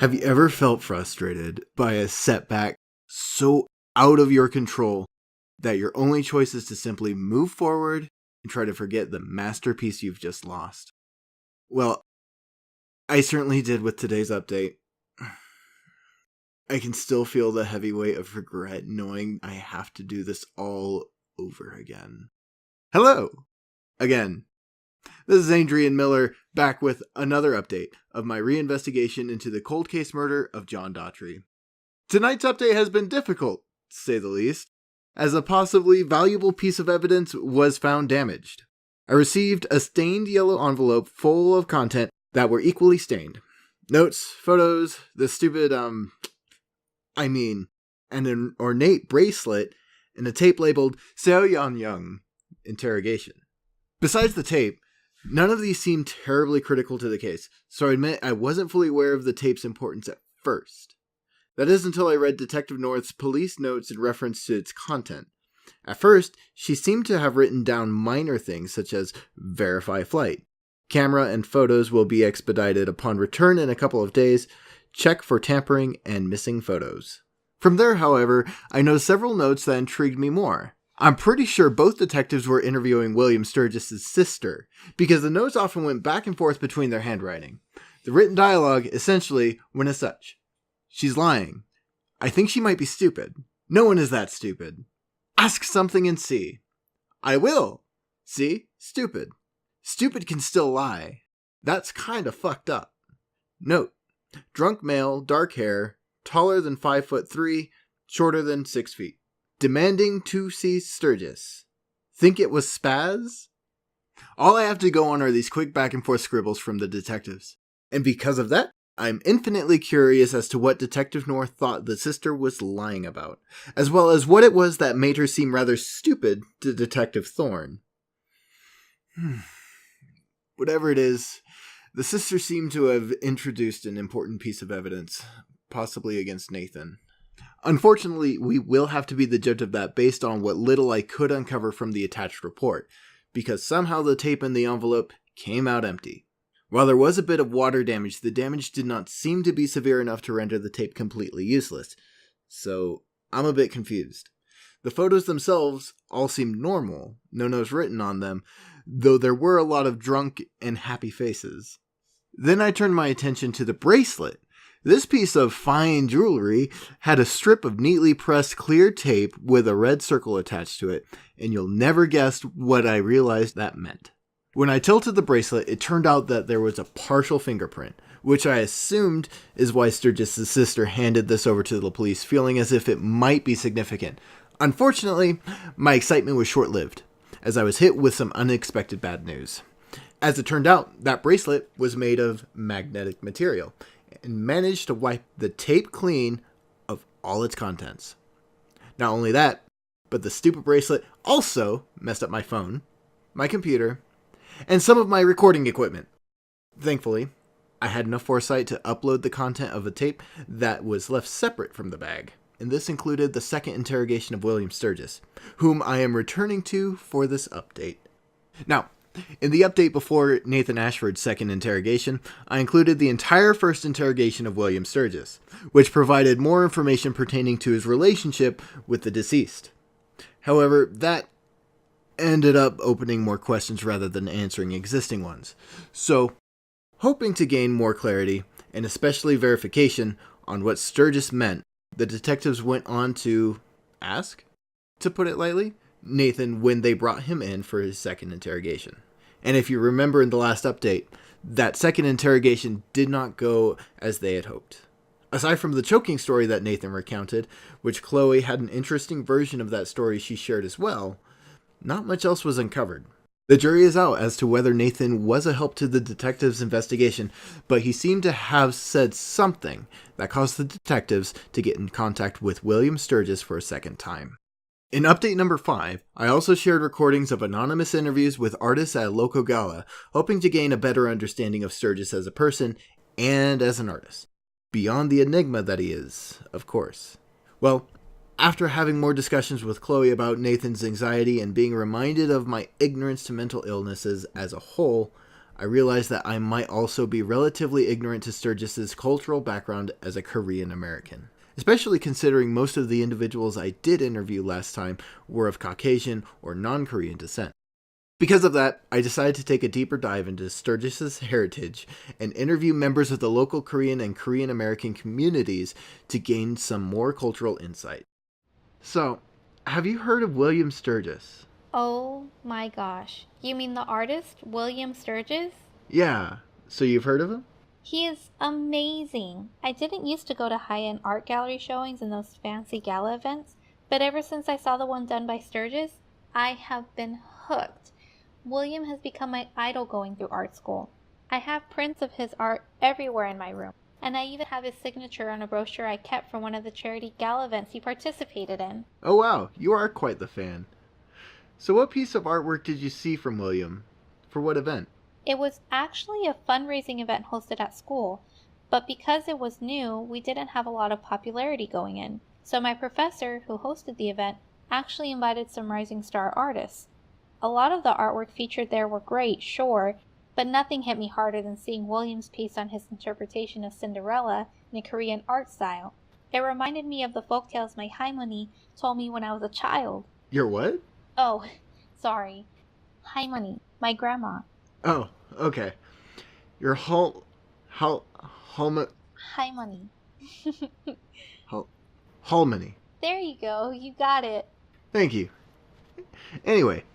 Have you ever felt frustrated by a setback so out of your control that your only choice is to simply move forward and try to forget the masterpiece you've just lost? Well, I certainly did with today's update. I can still feel the heavy weight of regret knowing I have to do this all over again. Hello! Again. This is Adrian Miller, back with another update of my reinvestigation into the cold case murder of John Doughtry. Tonight's update has been difficult, to say the least, as a possibly valuable piece of evidence was found damaged. I received a stained yellow envelope full of content that were equally stained. Notes, photos, the stupid, and an ornate bracelet, and a tape labeled Seo Yan Young, interrogation. Besides the tape, none of these seemed terribly critical to the case, so I admit I wasn't fully aware of the tape's importance at first. That is until I read Detective North's police notes in reference to its content. At first, she seemed to have written down minor things such as verify flight, camera and photos will be expedited upon return in a couple of days, check for tampering and missing photos. From there, however, I noticed several notes that intrigued me more. I'm pretty sure both detectives were interviewing William Sturgis' sister, because the notes often went back and forth between their handwriting. The written dialogue, essentially, went as such. She's lying. I think she might be stupid. No one is that stupid. Ask something and see. I will. See? Stupid. Stupid can still lie. That's kinda fucked up. Note. Drunk male, dark hair, taller than 5'3", shorter than 6 feet. Demanding to see Sturgis. Think it was spaz? All I have to go on are these quick back and forth scribbles from the detectives. And because of that, I'm infinitely curious as to what Detective North thought the sister was lying about, as well as what it was that made her seem rather stupid to Detective Thorne. Whatever it is, the sister seemed to have introduced an important piece of evidence, possibly against Nathan. Unfortunately, we will have to be the judge of that based on what little I could uncover from the attached report, because somehow the tape in the envelope came out empty. While there was a bit of water damage, the damage did not seem to be severe enough to render the tape completely useless, so I'm a bit confused. The photos themselves all seemed normal, no notes written on them, though there were a lot of drunk and happy faces. Then I turned my attention to the bracelet. This piece of fine jewelry had a strip of neatly pressed clear tape with a red circle attached to it, and you'll never guess what I realized that meant. When I tilted the bracelet, it turned out that there was a partial fingerprint, which I assumed is why Sturgis' sister handed this over to the police, feeling as if it might be significant. Unfortunately, my excitement was short-lived, as I was hit with some unexpected bad news. As it turned out, that bracelet was made of magnetic material, and managed to wipe the tape clean of all its contents. Not only that, but the stupid bracelet also messed up my phone, my computer, and some of my recording equipment. Thankfully, I had enough foresight to upload the content of a tape that was left separate from the bag, and this included the second interrogation of William Sturgis, whom I am returning to for this update. Now, in the update before Nathan Ashford's second interrogation, I included the entire first interrogation of William Sturgis, which provided more information pertaining to his relationship with the deceased. However, that ended up opening more questions rather than answering existing ones. So, hoping to gain more clarity, and especially verification on what Sturgis meant, the detectives went on to ask, to put it lightly, Nathan when they brought him in for his second interrogation. And if you remember in the last update, that second interrogation did not go as they had hoped. Aside from the choking story that Nathan recounted, which Chloe had an interesting version of that story she shared as well, not much else was uncovered. The jury is out as to whether Nathan was a help to the detectives' investigation, but he seemed to have said something that caused the detectives to get in contact with William Sturgis for a second time. In update number 5, I also shared recordings of anonymous interviews with artists at a local gala, hoping to gain a better understanding of Sturgis as a person and as an artist. Beyond the enigma that he is, of course. Well, after having more discussions with Chloe about Nathan's anxiety and being reminded of my ignorance to mental illnesses as a whole, I realized that I might also be relatively ignorant to Sturgis's cultural background as a Korean American, especially considering most of the individuals I did interview last time were of Caucasian or non-Korean descent. Because of that, I decided to take a deeper dive into Sturgis's heritage and interview members of the local Korean and Korean American communities to gain some more cultural insight. So, have you heard of William Sturgis? Oh my gosh. You mean the artist, William Sturgis? Yeah, so you've heard of him? He is amazing. I didn't used to go to high-end art gallery showings and those fancy gala events, but ever since I saw the one done by Sturgis, I have been hooked. William has become my idol going through art school. I have prints of his art everywhere in my room, and I even have his signature on a brochure I kept from one of the charity gala events he participated in. Oh wow, you are quite the fan. So what piece of artwork did you see from William? For what event? It was actually a fundraising event hosted at school, but because it was new, we didn't have a lot of popularity going in. So my professor, who hosted the event, actually invited some rising star artists. A lot of the artwork featured there were great, sure, but nothing hit me harder than seeing William's piece on his interpretation of Cinderella in a Korean art style. It reminded me of the folktales my Haimoni told me when I was a child. Your what? Oh, sorry. Haimoni, my grandma. Oh, okay. Your Halmoni. Halmoni. There you go, you got it. Thank you. Anyway,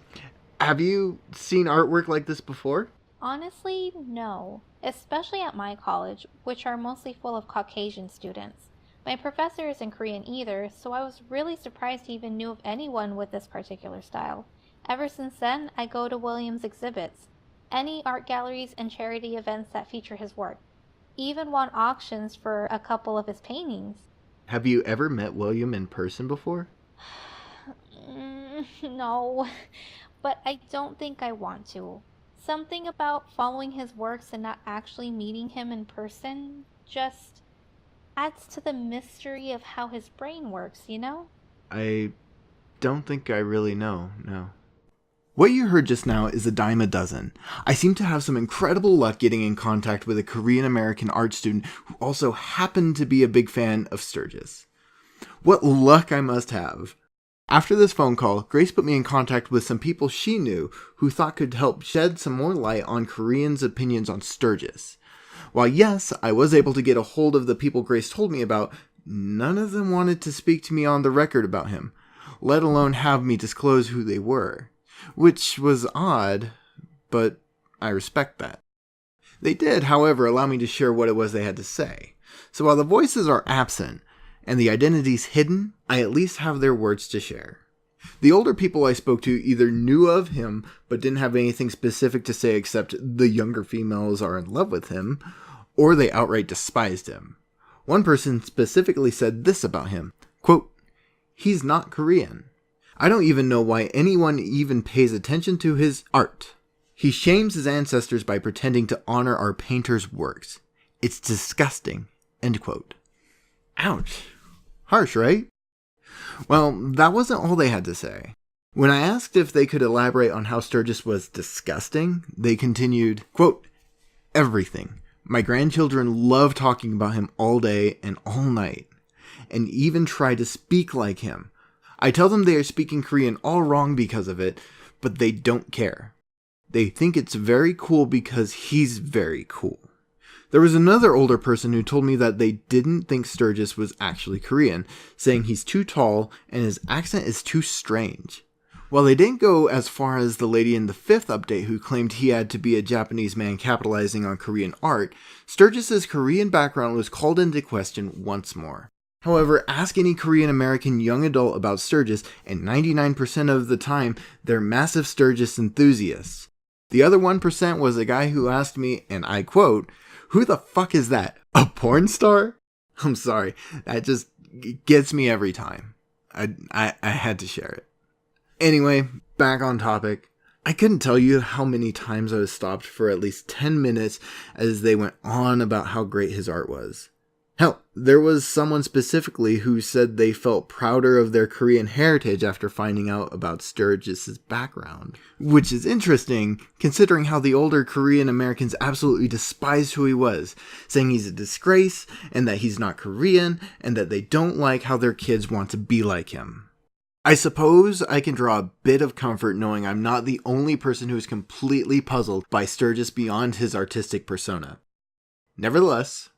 have you seen artwork like this before? Honestly, no. Especially at my college, which are mostly full of Caucasian students. My professor isn't Korean either, so I was really surprised he even knew of anyone with this particular style. Ever since then, I go to William's exhibits, any art galleries and charity events that feature his work. Even won auctions for a couple of his paintings. Have you ever met William in person before? No, but I don't think I want to. Something about following his works and not actually meeting him in person just adds to the mystery of how his brain works, you know? I don't think I really know, no. What you heard just now is a dime a dozen. I seem to have some incredible luck getting in contact with a Korean American art student who also happened to be a big fan of Sturgis. What luck I must have. After this phone call, Grace put me in contact with some people she knew who thought could help shed some more light on Koreans' opinions on Sturgis. While yes, I was able to get a hold of the people Grace told me about, none of them wanted to speak to me on the record about him, let alone have me disclose who they were. Which was odd, but I respect that. They did, however, allow me to share what it was they had to say. So while the voices are absent, and the identities hidden, I at least have their words to share. The older people I spoke to either knew of him, but didn't have anything specific to say except the younger females are in love with him, or they outright despised him. One person specifically said this about him, quote, "He's not Korean. I don't even know why anyone even pays attention to his art. He shames his ancestors by pretending to honor our painters' works. It's disgusting." End quote. Ouch. Harsh, right? Well, that wasn't all they had to say. When I asked if they could elaborate on how Sturgis was disgusting, they continued, quote, "Everything. My grandchildren love talking about him all day and all night, and even try to speak like him. I tell them they are speaking Korean all wrong because of it, but they don't care. They think it's very cool because he's very cool." There was another older person who told me that they didn't think Sturgis was actually Korean, saying he's too tall and his accent is too strange. While they didn't go as far as the lady in the 5th update who claimed he had to be a Japanese man capitalizing on Korean art, Sturgis's Korean background was called into question once more. However, ask any Korean American young adult about Sturgis, and 99% of the time, they're massive Sturgis enthusiasts. The other 1% was a guy who asked me, and I quote, "Who the fuck is that? A porn star?" I'm sorry, that just gets me every time. I had to share it. Anyway, back on topic. I couldn't tell you how many times I was stopped for at least 10 minutes as they went on about how great his art was. Hell, there was someone specifically who said they felt prouder of their Korean heritage after finding out about Sturgis's background. Which is interesting, considering how the older Korean Americans absolutely despised who he was, saying he's a disgrace, and that he's not Korean, and that they don't like how their kids want to be like him. I suppose I can draw a bit of comfort knowing I'm not the only person who is completely puzzled by Sturgis beyond his artistic persona. Nevertheless,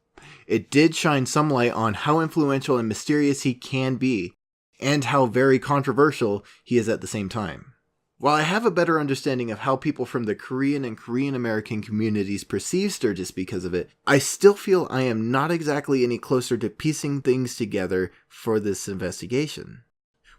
it did shine some light on how influential and mysterious he can be, and how very controversial he is at the same time. While I have a better understanding of how people from the Korean and Korean American communities perceive Sturgis because of it, I still feel I am not exactly any closer to piecing things together for this investigation.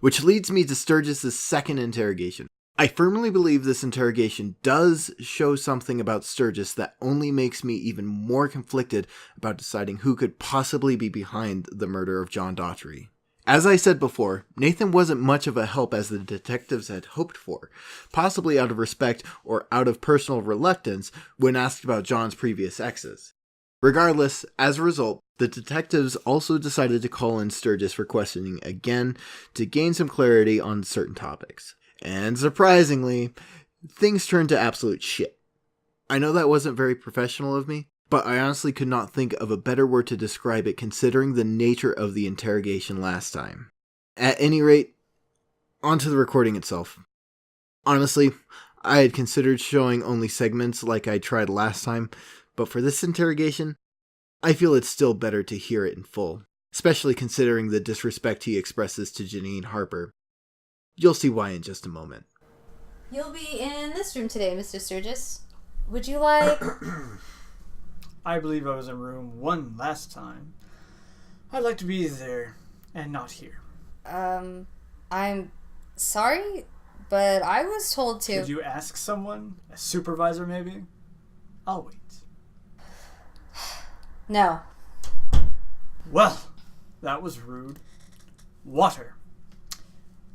Which leads me to Sturgis's second interrogation. I firmly believe this interrogation does show something about Sturgis that only makes me even more conflicted about deciding who could possibly be behind the murder of John Doughtry. As I said before, Nathan wasn't much of a help as the detectives had hoped for, possibly out of respect or out of personal reluctance when asked about John's previous exes. Regardless, as a result, the detectives also decided to call in Sturgis for questioning again to gain some clarity on certain topics. And surprisingly, things turned to absolute shit. I know that wasn't very professional of me, but I honestly could not think of a better word to describe it considering the nature of the interrogation last time. At any rate, onto the recording itself. Honestly, I had considered showing only segments like I tried last time, but for this interrogation, I feel it's still better to hear it in full, especially considering the disrespect he expresses to Janine Harper. You'll see why in just a moment. You'll be in this room today, Mr. Sturgis. Would you like... I believe I was in room 1 last time. I'd like to be there and not here. I'm sorry, but I was told to... Could you ask someone? A supervisor, maybe? I'll wait. No. Well, that was rude. Water.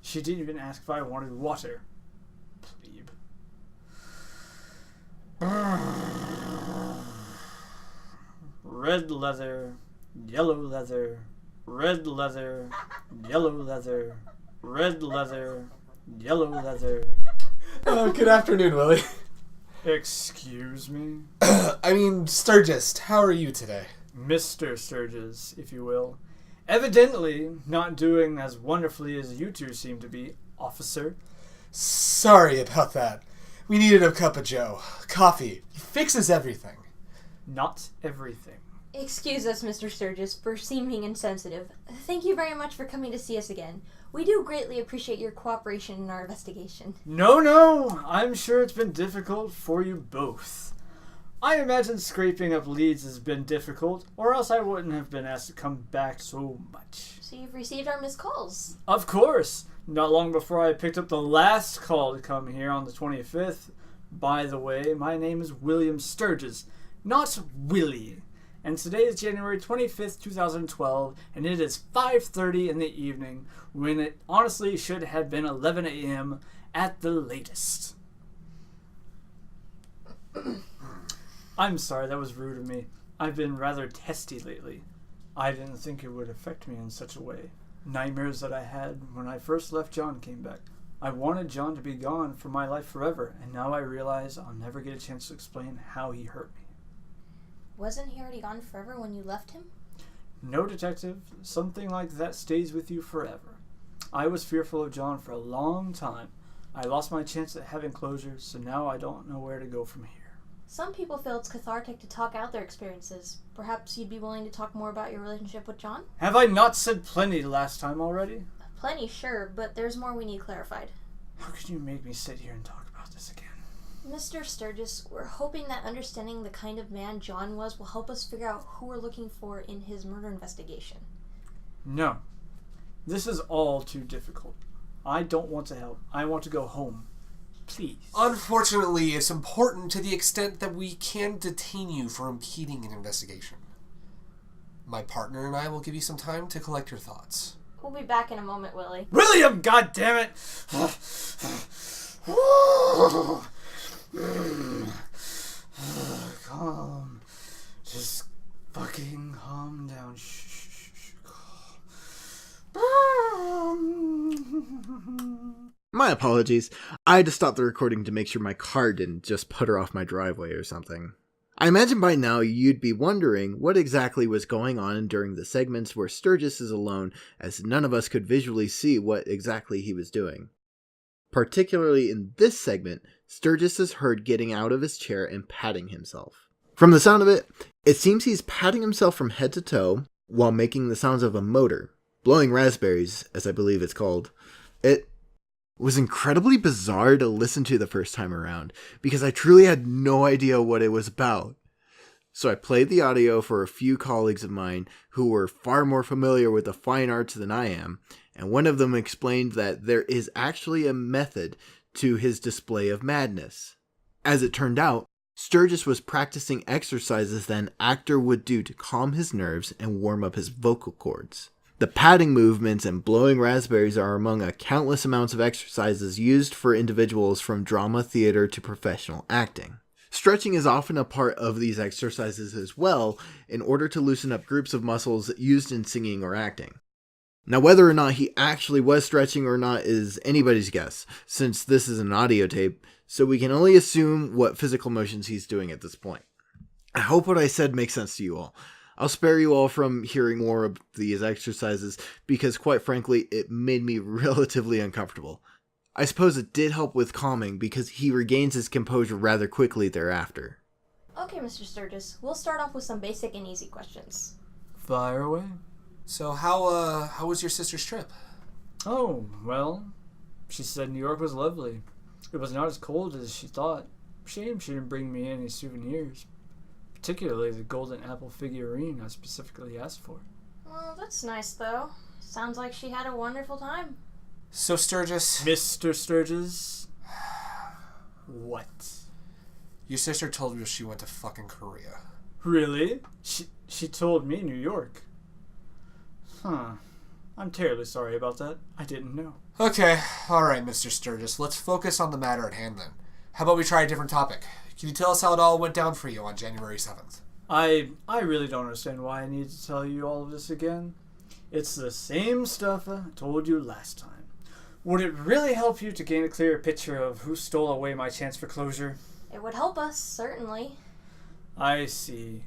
She didn't even ask if I wanted water. Plebe. Red leather, yellow leather, red leather, yellow leather, red leather, yellow leather. Good afternoon, Willie. Excuse me? I mean, Sturgis, how are you today? Mr. Sturgis, if you will. Evidently not doing as wonderfully as you two seem to be, officer. Sorry about that. We needed a cup of joe. Coffee. He fixes everything. Not everything. Excuse us, Mr. Sturgis, for seeming insensitive. Thank you very much for coming to see us again. We do greatly appreciate your cooperation in our investigation. No, I'm sure it's been difficult for you both. I imagine scraping up leads has been difficult, or else I wouldn't have been asked to come back so much. So you've received our missed calls? Of course! Not long before I picked up the last call to come here on the 25th. By the way, my name is William Sturgis, not Willie. And today is January 25th, 2012, and it is 5:30 in the evening, when it honestly should have been 11 a.m. at the latest. I'm sorry, that was rude of me. I've been rather testy lately. I didn't think it would affect me in such a way. Nightmares that I had when I first left John came back. I wanted John to be gone from my life forever, and now I realize I'll never get a chance to explain how he hurt me. Wasn't he already gone forever when you left him? No, detective. Something like that stays with you forever. I was fearful of John for a long time. I lost my chance at having closure, so now I don't know where to go from here. Some people feel it's cathartic to talk out their experiences. Perhaps you'd be willing to talk more about your relationship with John? Have I not said plenty last time already? Plenty, sure, but there's more we need clarified. How can you make me sit here and talk about this again? Mr. Sturgis, we're hoping that understanding the kind of man John was will help us figure out who we're looking for in his murder investigation. No. This is all too difficult. I don't want to help. I want to go home. Please. Unfortunately, it's important to the extent that we can detain you for impeding an investigation. My partner and I will give you some time to collect your thoughts. We'll be back in a moment, Willie. William, goddammit! Calm. Just Fucking calm down. Shh. My apologies. I had to stop the recording to make sure my car didn't just putter off my driveway or something. I imagine by now you'd be wondering what exactly was going on during the segments where Sturgis is alone, as none of us could visually see what exactly he was doing. Particularly in this segment, Sturgis is heard getting out of his chair and patting himself. From the sound of it, it seems he's patting himself from head to toe while making the sounds of a motor, blowing raspberries, as I believe it's called. It was incredibly bizarre to listen to the first time around, because I truly had no idea what it was about. So I played the audio for a few colleagues of mine who were far more familiar with the fine arts than I am, and one of them explained that there is actually a method to his display of madness. As it turned out, Sturgis was practicing exercises that an actor would do to calm his nerves and warm up his vocal cords. The patting movements and blowing raspberries are among a countless amounts of exercises used for individuals from drama, theater to professional acting. Stretching is often a part of these exercises as well, in order to loosen up groups of muscles used in singing or acting. Now, whether or not he actually was stretching or not is anybody's guess, since this is an audio tape, so we can only assume what physical motions he's doing at this point. I hope what I said makes sense to you all. I'll spare you all from hearing more of these exercises because, quite frankly, it made me relatively uncomfortable. I suppose it did help with calming because he regains his composure rather quickly thereafter. Okay, Mr. Sturgis, we'll start off with some basic and easy questions. Fire away. So how was your sister's trip? Oh, well, she said New York was lovely. It was not as cold as she thought. Shame she didn't bring me any souvenirs. Particularly the golden apple figurine I specifically asked for. Well, that's nice, though. Sounds like she had a wonderful time. So, Sturgis... Mr. Sturgis? What? Your sister told you she went to fucking Korea. Really? She told me New York. Huh. I'm terribly sorry about that. I didn't know. Okay, alright, Mr. Sturgis. Let's focus on the matter at hand then. How about we try a different topic? Can you tell us how it all went down for you on January 7th? I really don't understand why I need to tell you all of this again. It's the same stuff I told you last time. Would it really help you to gain a clearer picture of who stole away my chance for closure? It would help us, certainly. I see.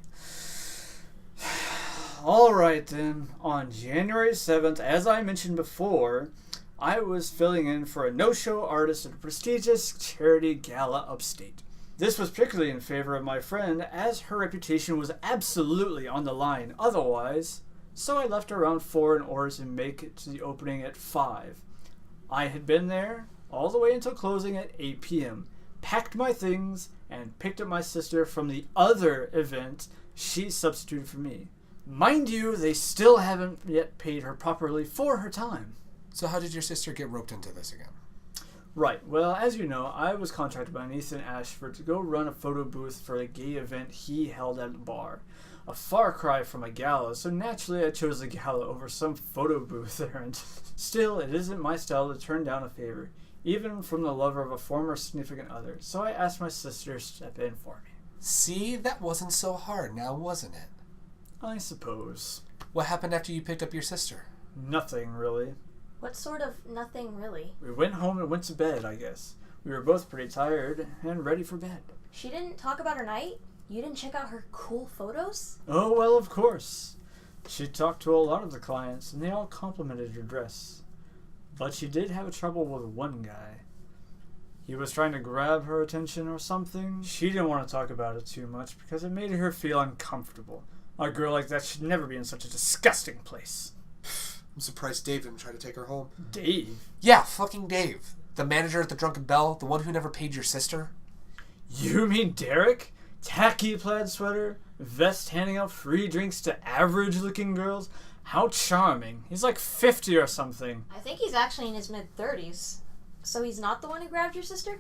Alright then, on January 7th, as I mentioned before, I was filling in for a no-show artist at a prestigious charity gala upstate. This was particularly in favor of my friend, as her reputation was absolutely on the line otherwise, so I left around 4 in order to make it to the opening at 5. I had been there all the way until closing at 8 p.m., packed my things, and picked up my sister from the other event she substituted for me. Mind you, they still haven't yet paid her properly for her time. So how did your sister get roped into this again? Right, well, as you know, I was contracted by Nathan Ashford to go run a photo booth for a gay event he held at a bar. A far cry from a gala, so naturally I chose a gala over some photo booth errand. Still, it isn't my style to turn down a favor, even from the lover of a former significant other, so I asked my sister to step in for me. See, that wasn't so hard now, wasn't it? I suppose. What happened after you picked up your sister? Nothing, really. What sort of nothing, really? We went home and went to bed, I guess. We were both pretty tired and ready for bed. She didn't talk about her night? You didn't check out her cool photos? Oh, well, of course. She talked to a lot of the clients, and they all complimented her dress. But she did have trouble with one guy. He was trying to grab her attention or something. She didn't want to talk about it too much because it made her feel uncomfortable. A girl like that should never be in such a disgusting place. I'm surprised Dave didn't try to take her home. Dave? Yeah, fucking Dave. The manager at the Drunken Bell, the one who never paid your sister. You mean Derek? Tacky plaid sweater, vest handing out free drinks to average-looking girls? How charming. He's like 50 or something. I think he's actually in his mid-30s. So he's not the one who grabbed your sister?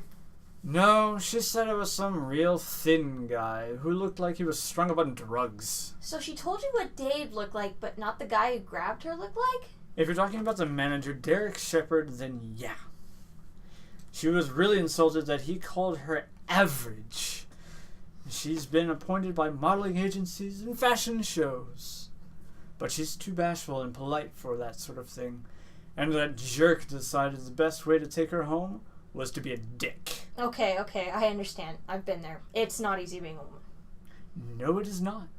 No, she said it was some real thin guy who looked like he was strung up on drugs. So she told you what Dave looked like, but not the guy who grabbed her looked like? If you're talking about the manager, Derek Shepard, then yeah. She was really insulted that he called her average. She's been appointed by modeling agencies and fashion shows. But she's too bashful and polite for that sort of thing. And that jerk decided the best way to take her home was to be a dick. Okay, I understand. I've been there. It's not easy being a woman. No, it is not.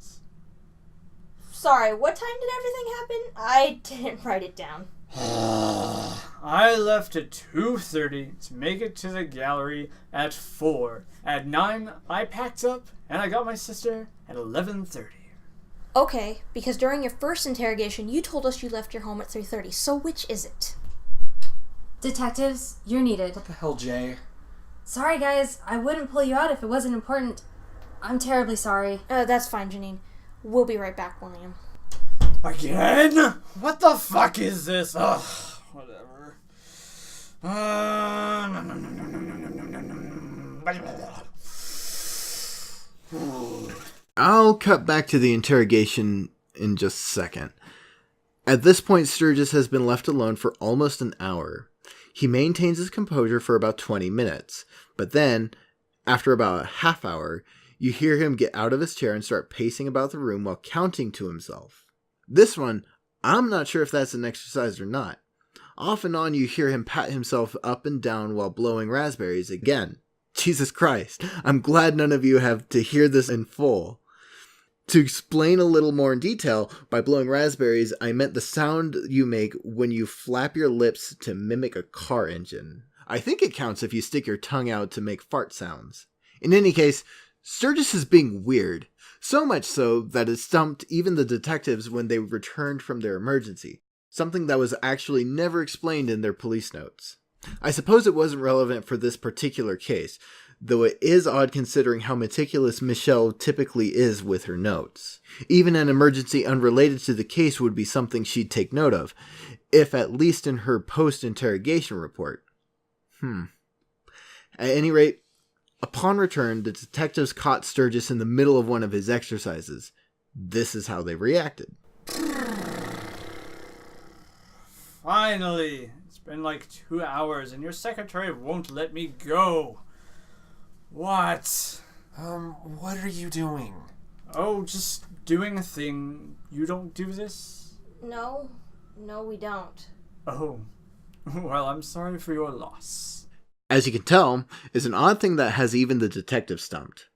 Sorry, what time did everything happen? I didn't write it down. I left at 2:30 to make it to the gallery at 4. At 9, I packed up and I got my sister at 11:30. Okay, because during your first interrogation, you told us you left your home at 3:30, so which is it? Detectives, you're needed. What the hell, Jay? Sorry, guys. I wouldn't pull you out if it wasn't important. I'm terribly sorry. That's fine, Janine. We'll be right back, William. Again? What the fuck is this? Ugh, whatever. I'll cut back to the interrogation in just a second. At this point, Sturgis has been left alone for almost an hour. He maintains his composure for about 20 minutes, but then, after about a half hour, you hear him get out of his chair and start pacing about the room while counting to himself. This one, I'm not sure if that's an exercise or not. Off and on, you hear him pat himself up and down while blowing raspberries again. Jesus Christ, I'm glad none of you have to hear this in full. To explain a little more in detail, by blowing raspberries, I meant the sound you make when you flap your lips to mimic a car engine. I think it counts if you stick your tongue out to make fart sounds. In any case, Sturgis is being weird. So much so that it stumped even the detectives when they returned from their emergency. Something that was actually never explained in their police notes. I suppose it wasn't relevant for this particular case, though it is odd considering how meticulous Michelle typically is with her notes. Even an emergency unrelated to the case would be something she'd take note of, if at least in her post-interrogation report. At any rate, upon return, the detectives caught Sturgis in the middle of one of his exercises. This is how they reacted. Finally! It's been like 2 hours and your secretary won't let me go. What? What are you doing? Oh, just doing a thing. You don't do this? No, we don't. Oh. Well, I'm sorry for your loss. As you can tell, it's an odd thing that has even the detectives stumped.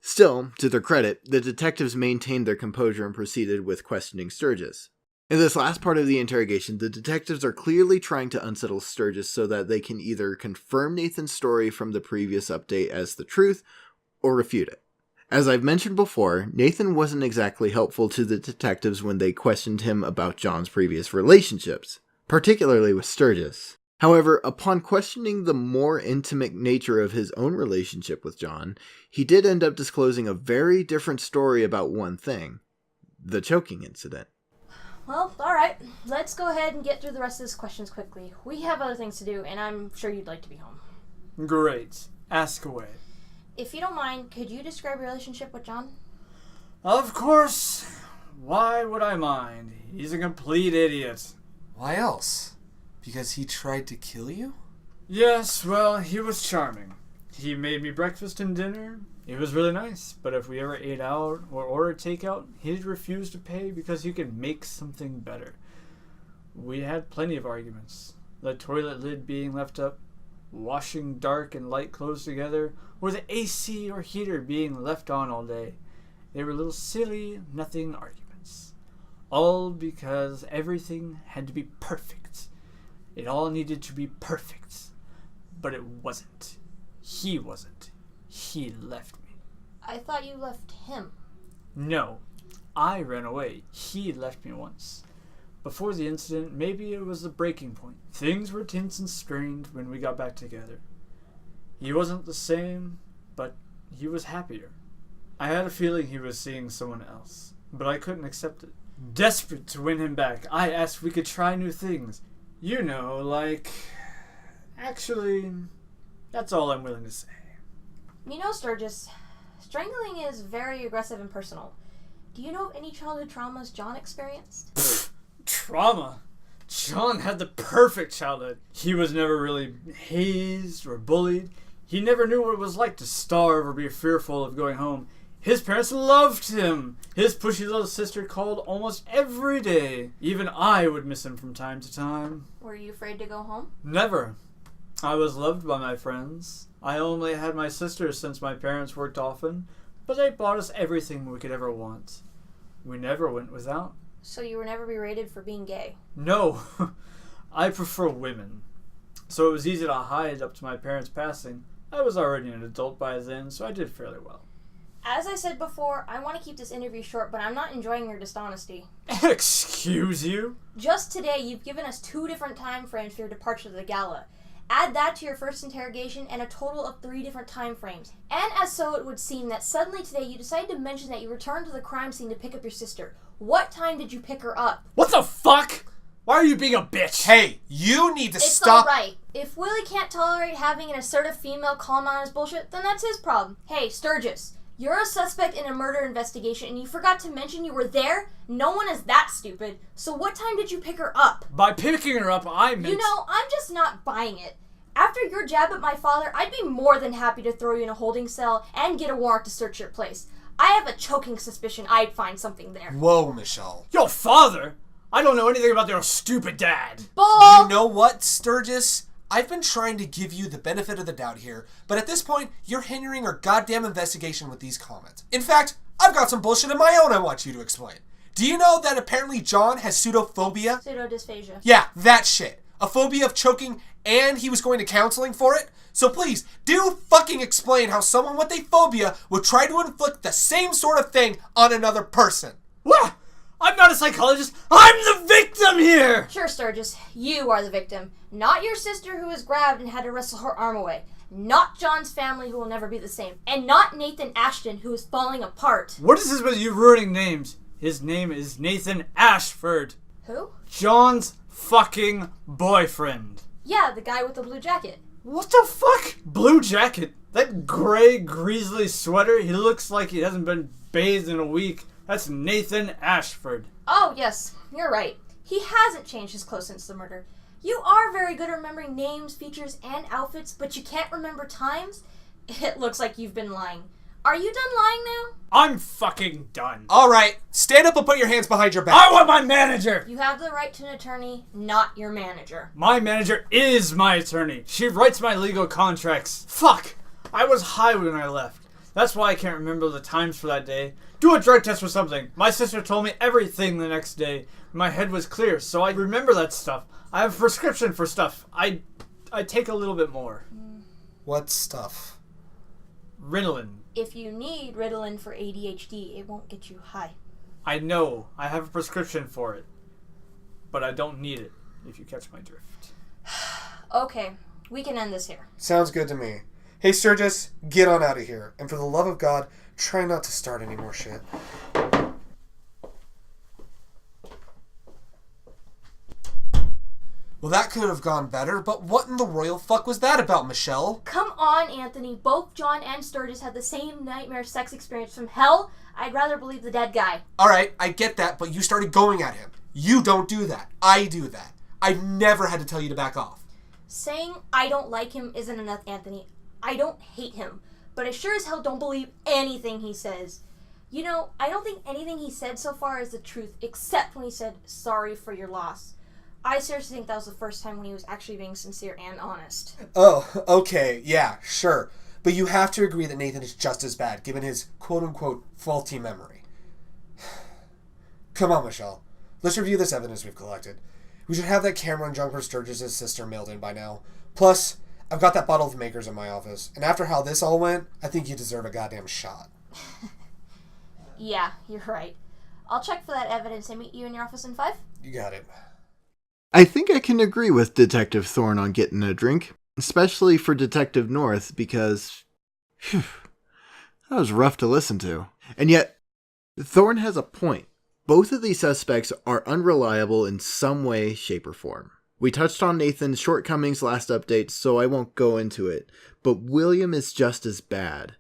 Still, to their credit, the detectives maintained their composure and proceeded with questioning Sturgis. In this last part of the interrogation, the detectives are clearly trying to unsettle Sturgis so that they can either confirm Nathan's story from the previous update as the truth, or refute it. As I've mentioned before, Nathan wasn't exactly helpful to the detectives when they questioned him about John's previous relationships, particularly with Sturgis. However, upon questioning the more intimate nature of his own relationship with John, he did end up disclosing a very different story about one thing: the choking incident. Well, alright. Let's go ahead and get through the rest of these questions quickly. We have other things to do, and I'm sure you'd like to be home. Great. Ask away. If you don't mind, could you describe your relationship with John? Of course. Why would I mind? He's a complete idiot. Why else? Because he tried to kill you? Yes, well, he was charming. He made me breakfast and dinner. It was really nice, but if we ever ate out or ordered takeout, he'd refuse to pay because he could make something better. We had plenty of arguments. The toilet lid being left up, washing dark and light clothes together, or the AC or heater being left on all day. They were little silly, nothing arguments. All because everything had to be perfect. It all needed to be perfect. But it wasn't. He wasn't. He left me. I thought you left him. No, I ran away. He left me once. Before the incident, maybe it was the breaking point. Things were tense and strained when we got back together. He wasn't the same, but he was happier. I had a feeling he was seeing someone else, but I couldn't accept it. Desperate to win him back, I asked if we could try new things. You know, like... Actually, that's all I'm willing to say. You know, Sturgis, strangling is very aggressive and personal. Do you know of any childhood traumas John experienced? Trauma? John had the perfect childhood. He was never really hazed or bullied. He never knew what it was like to starve or be fearful of going home. His parents loved him. His pushy little sister called almost every day. Even I would miss him from time to time. Were you afraid to go home? Never. I was loved by my friends. I only had my sisters since my parents worked often, but they bought us everything we could ever want. We never went without. So you were never berated for being gay? No. I prefer women. So it was easy to hide up to my parents' passing. I was already an adult by then, so I did fairly well. As I said before, I want to keep this interview short, but I'm not enjoying your dishonesty. Excuse you? Just today, you've given us 2 different time frames for your departure to the gala. Add that to your first interrogation, and a total of 3 different time frames. And as so it would seem that suddenly today you decided to mention that you returned to the crime scene to pick up your sister. What time did you pick her up? What the fuck? Why are you being a bitch? Hey, you need to It's stop. alright. If Willie can't tolerate having an assertive female call him on his bullshit, then that's his problem. Hey, Sturgis, you're a suspect in a murder investigation and you forgot to mention you were there? No one is that stupid. So what time did you pick her up? By picking her up, I meant... You know, I'm just not buying it. After your jab at my father, I'd be more than happy to throw you in a holding cell and get a warrant to search your place. I have a choking suspicion I'd find something there. Whoa, Michelle. Your father? I don't know anything about your stupid dad. Bull! You know what, Sturgis? I've been trying to give you the benefit of the doubt here, but at this point, you're hindering our goddamn investigation with these comments. In fact, I've got some bullshit of my own I want you to explain. Do you know that apparently John has pseudophobia? Pseudodysphagia. Yeah, that shit. A phobia of choking, and he was going to counseling for it? So please, do fucking explain how someone with a phobia would try to inflict the same sort of thing on another person. What? I'm not a psychologist. I'm the victim here! Sure, Sturgis, you are the victim. Not your sister who was grabbed and had to wrestle her arm away. Not John's family who will never be the same. And not Nathan Ashton who is falling apart. What is this with you ruining names? His name is Nathan Ashford. Who? John's fucking boyfriend. Yeah, the guy with the blue jacket. What the fuck? Blue jacket? That gray, greasy sweater? He looks like he hasn't been bathed in a week. That's Nathan Ashford. Oh, yes, you're right. He hasn't changed his clothes since the murder. You are very good at remembering names, features, and outfits, but you can't remember times? It looks like you've been lying. Are you done lying now? I'm fucking done. Alright, stand up and put your hands behind your back. I want my manager! You have the right to an attorney, not your manager. My manager is my attorney. She writes my legal contracts. Fuck! I was high when I left. That's why I can't remember the times for that day. Do a drug test or something. My sister told me everything the next day. My head was clear, so I remember that stuff. I have a prescription for stuff. I take a little bit more. What stuff? Ritalin. If you need Ritalin for ADHD, it won't get you high. I know. I have a prescription for it. But I don't need it, if you catch my drift. Okay, we can end this here. Sounds good to me. Hey, Sturgis, get on out of here. And for the love of God, try not to start any more shit. Well, that could have gone better, but what in the royal fuck was that about, Michelle? Come on, Anthony. Both John and Sturgis had the same nightmare sex experience from hell. I'd rather believe the dead guy. Alright, I get that, but you started going at him. You don't do that. I do that. I've never had to tell you to back off. Saying I don't like him isn't enough, Anthony. I don't hate him, but I sure as hell don't believe anything he says. You know, I don't think anything he said so far is the truth, except when he said, sorry for your loss. I seriously think that was the first time when he was actually being sincere and honest. Oh, okay, yeah, sure. But you have to agree that Nathan is just as bad, given his quote-unquote faulty memory. Come on, Michelle. Let's review this evidence we've collected. We should have that camera and Junker Sturgis' sister mailed in by now. Plus, I've got that bottle of Makers in my office, and after how this all went, I think you deserve a goddamn shot. Yeah, you're right. I'll check for that evidence and meet you in your office in 5. You got it. I think I can agree with Detective Thorne on getting a drink, especially for Detective North, because that was rough to listen to. And yet, Thorne has a point. Both of these suspects are unreliable in some way, shape, or form. We touched on Nathan's shortcomings last update, so I won't go into it, but William is just as bad.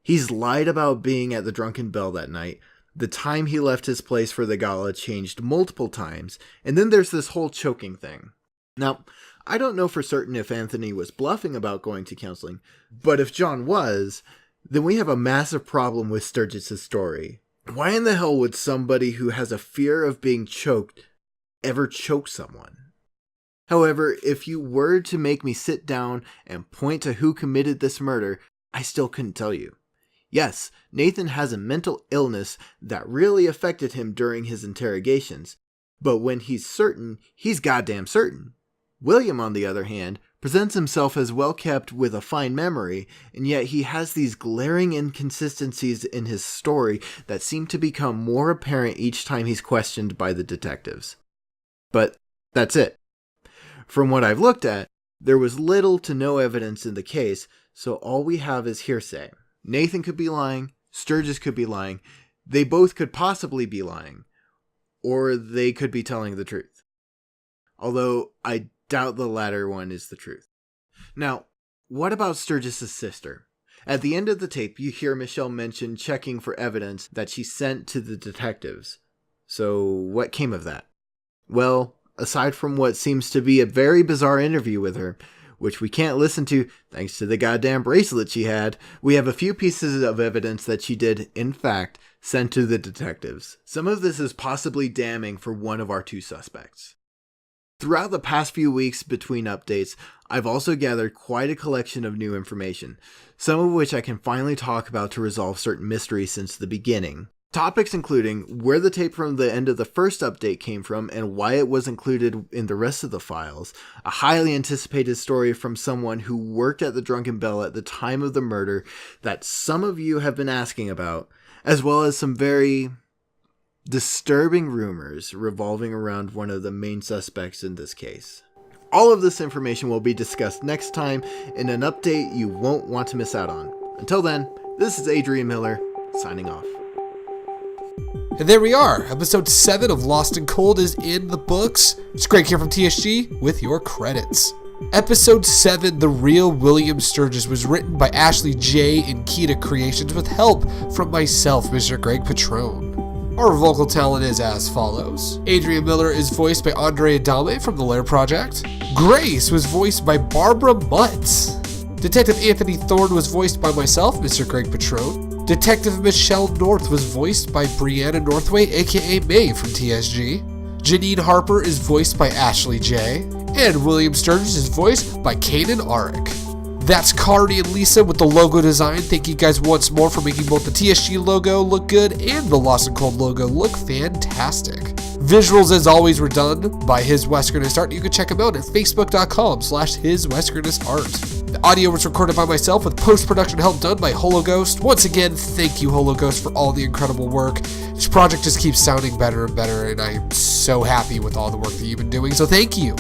He's lied about being at the Drunken Bell that night. The time he left his place for the gala changed multiple times, and then there's this whole choking thing. Now, I don't know for certain if Anthony was bluffing about going to counseling, but if John was, then we have a massive problem with Sturgis' story. Why in the hell would somebody who has a fear of being choked ever choke someone? However, if you were to make me sit down and point to who committed this murder, I still couldn't tell you. Yes, Nathan has a mental illness that really affected him during his interrogations, but when he's certain, he's goddamn certain. William, on the other hand, presents himself as well-kept with a fine memory, and yet he has these glaring inconsistencies in his story that seem to become more apparent each time he's questioned by the detectives. But that's it. From what I've looked at, there was little to no evidence in the case, so all we have is hearsay. Nathan could be lying, Sturgis could be lying, they both could possibly be lying, or they could be telling the truth. Although I doubt the latter one is the truth. Now, what about Sturgis' sister? At the end of the tape, you hear Michelle mention checking for evidence that she sent to the detectives. So what came of that? Well, aside from what seems to be a very bizarre interview with her, which we can't listen to thanks to the goddamn bracelet she had, we have a few pieces of evidence that she did, in fact, send to the detectives. Some of this is possibly damning for one of our two suspects. Throughout the past few weeks between updates, I've also gathered quite a collection of new information, some of which I can finally talk about to resolve certain mysteries since the beginning. Topics including where the tape from the end of the first update came from and why it was included in the rest of the files, a highly anticipated story from someone who worked at the Drunken Bell at the time of the murder that some of you have been asking about, as well as some very disturbing rumors revolving around one of the main suspects in this case. All of this information will be discussed next time in an update you won't want to miss out on. Until then, this is Adrian Miller, signing off. And there we are. Episode 7 of Lost and Cold is in the books. It's Greg here from TSG with your credits. Episode 7, The Real William Sturgis, was written by Ashley J. and Kita Creations with help from myself, Mr. Greg Petrone. Our vocal talent is as follows. Adrian Miller is voiced by Andre Adame from The Lair Project. Grace was voiced by Barbara Mutz. Detective Anthony Thorne was voiced by myself, Mr. Greg Petrone. Detective Michelle North was voiced by Brianna Northway, aka May from TSG. Janine Harper is voiced by Ashley J. And William Sturgis is voiced by Kanan Arik. That's Carney and Lisa with the logo design. Thank you guys once more for making both the TSG logo look good and the Lost and Cold logo look fantastic. Visuals, as always, were done by His Westernist Art. You can check him out at facebook.com/HisWesternist Art. The audio was recorded by myself with post-production help done by HoloGhost. Once again, thank you, HoloGhost, for all the incredible work. This project just keeps sounding better and better, and I'm so happy with all the work that you've been doing, so thank you.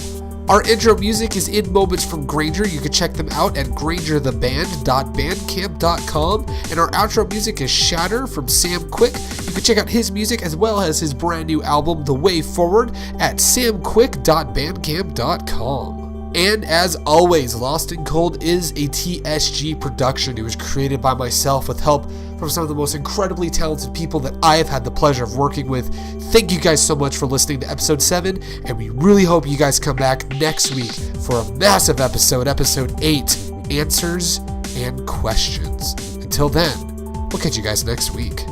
Our intro music is In Moments from Granger. You can check them out at grangertheband.bandcamp.com. And our outro music is Shatter from Sam Quick. You can check out his music as well as his brand new album, The Way Forward, at samquick.bandcamp.com. And as always, Lost and Cold is a TSG production. It was created by myself with help from some of the most incredibly talented people that I have had the pleasure of working with. Thank you guys so much for listening to episode 7, and we really hope you guys come back next week for a massive episode, episode 8, Answers and Questions. Until then, we'll catch you guys next week.